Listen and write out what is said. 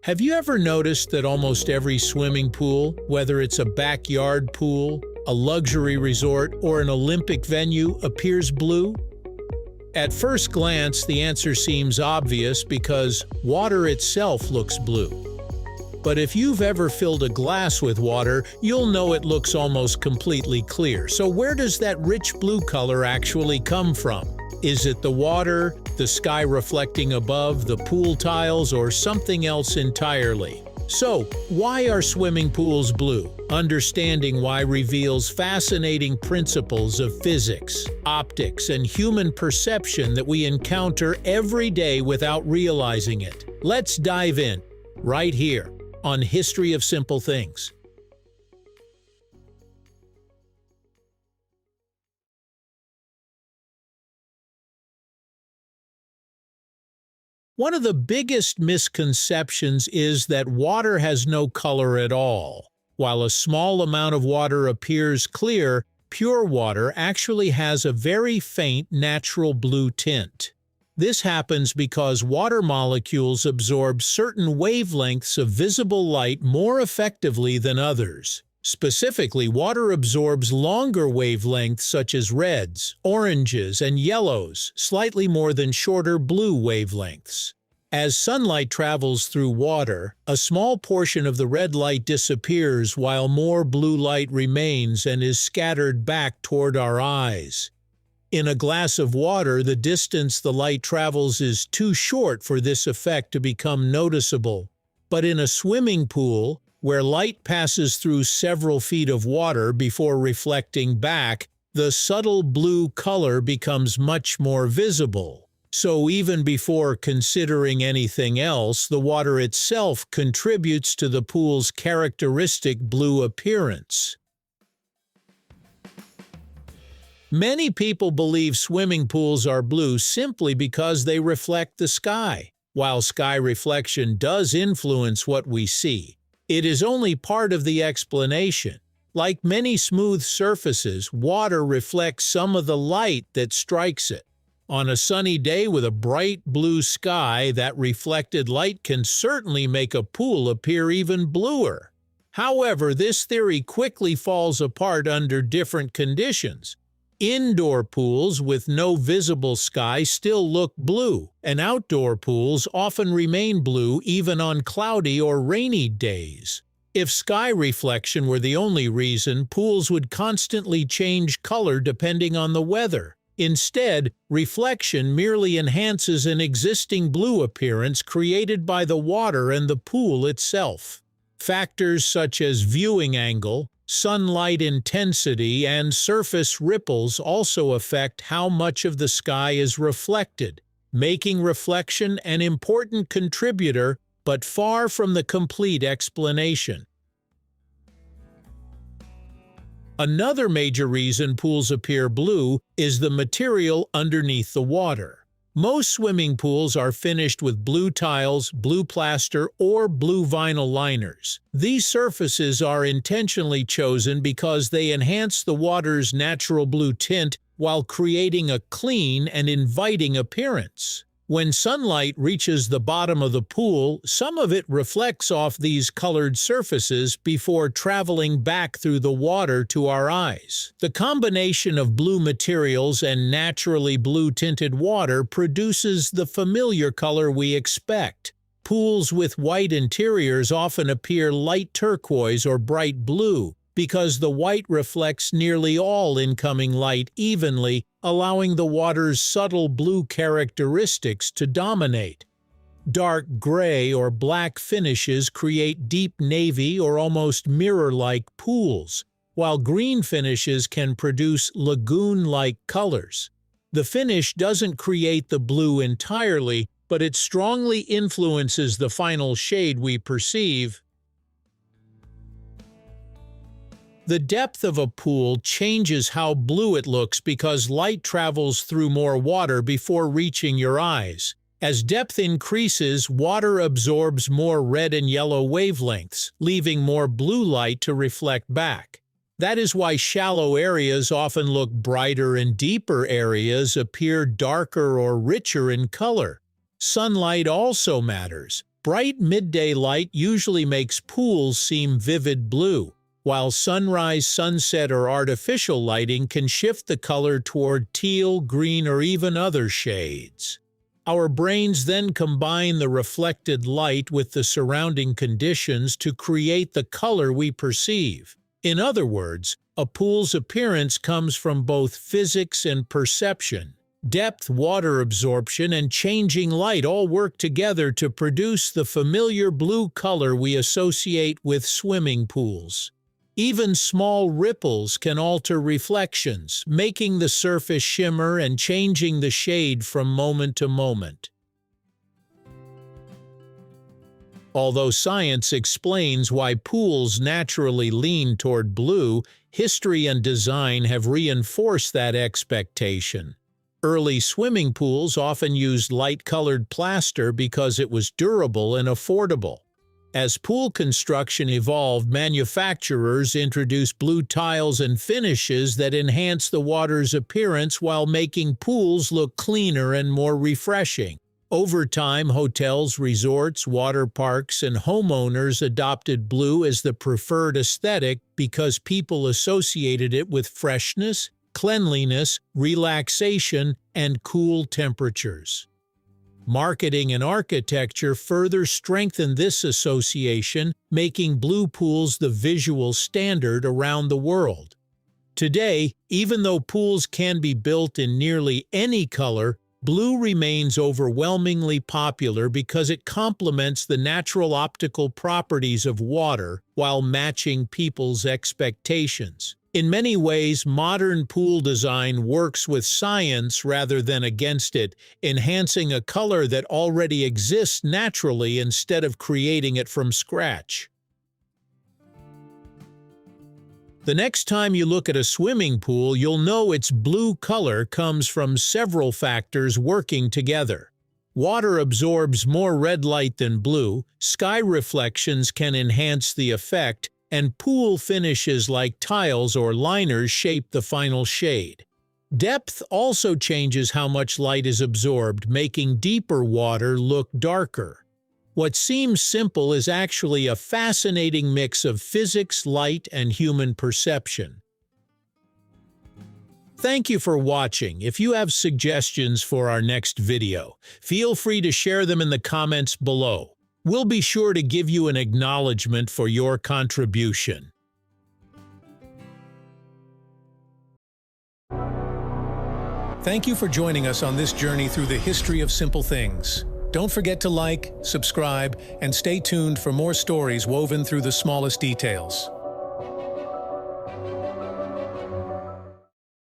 Have you ever noticed that almost every swimming pool, whether it's a backyard pool, a luxury resort, or an Olympic venue, appears blue? At first glance, the answer seems obvious because water itself looks blue. But if you've ever filled a glass with water, you'll know it looks almost completely clear. So where does that rich blue color actually come from? Is it the water, the sky reflecting above, the pool tiles, or something else entirely? So, why are swimming pools blue? Understanding why reveals fascinating principles of physics, optics, and human perception that we encounter every day without realizing it. Let's dive in, right here, on History of Simple Things. One of the biggest misconceptions is that water has no color at all. While a small amount of water appears clear, pure water actually has a very faint natural blue tint. This happens because water molecules absorb certain wavelengths of visible light more effectively than others. Specifically, water absorbs longer wavelengths such as reds, oranges, and yellows, slightly more than shorter blue wavelengths. As sunlight travels through water, a small portion of the red light disappears while more blue light remains and is scattered back toward our eyes. In a glass of water, the distance the light travels is too short for this effect to become noticeable. But in a swimming pool, where light passes through several feet of water before reflecting back, the subtle blue color becomes much more visible. So even before considering anything else, the water itself contributes to the pool's characteristic blue appearance. Many people believe swimming pools are blue simply because they reflect the sky. While sky reflection does influence what we see, it is only part of the explanation. Like many smooth surfaces, water reflects some of the light that strikes it. On a sunny day with a bright blue sky, that reflected light can certainly make a pool appear even bluer. However, this theory quickly falls apart under different conditions. Indoor pools with no visible sky still look blue, and outdoor pools often remain blue even on cloudy or rainy days. If sky reflection were the only reason, pools would constantly change color depending on the weather. Instead, reflection merely enhances an existing blue appearance created by the water and the pool itself. Factors such as viewing angle, sunlight intensity, and surface ripples also affect how much of the sky is reflected, making reflection an important contributor but far from the complete explanation. Another major reason pools appear blue is the material underneath the water. Most swimming pools are finished with blue tiles, blue plaster, or blue vinyl liners. These surfaces are intentionally chosen because they enhance the water's natural blue tint while creating a clean and inviting appearance. When sunlight reaches the bottom of the pool, some of it reflects off these colored surfaces before traveling back through the water to our eyes. The combination of blue materials and naturally blue-tinted water produces the familiar color we expect. Pools with white interiors often appear light turquoise or bright blue because the white reflects nearly all incoming light evenly, allowing the water's subtle blue characteristics to dominate. Dark gray or black finishes create deep navy or almost mirror-like pools, while green finishes can produce lagoon-like colors. The finish doesn't create the blue entirely, but it strongly influences the final shade we perceive. The depth of a pool changes how blue it looks because light travels through more water before reaching your eyes. As depth increases, water absorbs more red and yellow wavelengths, leaving more blue light to reflect back. That is why shallow areas often look brighter and deeper areas appear darker or richer in color. Sunlight also matters. Bright midday light usually makes pools seem vivid blue, while sunrise, sunset, or artificial lighting can shift the color toward teal, green, or even other shades. Our brains then combine the reflected light with the surrounding conditions to create the color we perceive. In other words, a pool's appearance comes from both physics and perception. Depth, water absorption, and changing light all work together to produce the familiar blue color we associate with swimming pools. Even small ripples can alter reflections, making the surface shimmer and changing the shade from moment to moment. Although science explains why pools naturally lean toward blue, history and design have reinforced that expectation. Early swimming pools often used light-colored plaster because it was durable and affordable. As pool construction evolved, manufacturers introduced blue tiles and finishes that enhance the water's appearance while making pools look cleaner and more refreshing. Over time, hotels, resorts, water parks, and homeowners adopted blue as the preferred aesthetic because people associated it with freshness, cleanliness, relaxation, and cool temperatures. Marketing and architecture further strengthened this association, making blue pools the visual standard around the world. Today, even though pools can be built in nearly any color, blue remains overwhelmingly popular because it complements the natural optical properties of water while matching people's expectations. In many ways, modern pool design works with science rather than against it, enhancing a color that already exists naturally instead of creating it from scratch. The next time you look at a swimming pool, you'll know its blue color comes from several factors working together. Water absorbs more red light than blue, sky reflections can enhance the effect, and pool finishes like tiles or liners shape the final shade. Depth also changes how much light is absorbed, making deeper water look darker. What seems simple is actually a fascinating mix of physics, light, and human perception. Thank you for watching. If you have suggestions for our next video, feel free to share them in the comments below. We'll be sure to give you an acknowledgement for your contribution. Thank you for joining us on this journey through the history of simple things. Don't forget to like, subscribe, and stay tuned for more stories woven through the smallest details.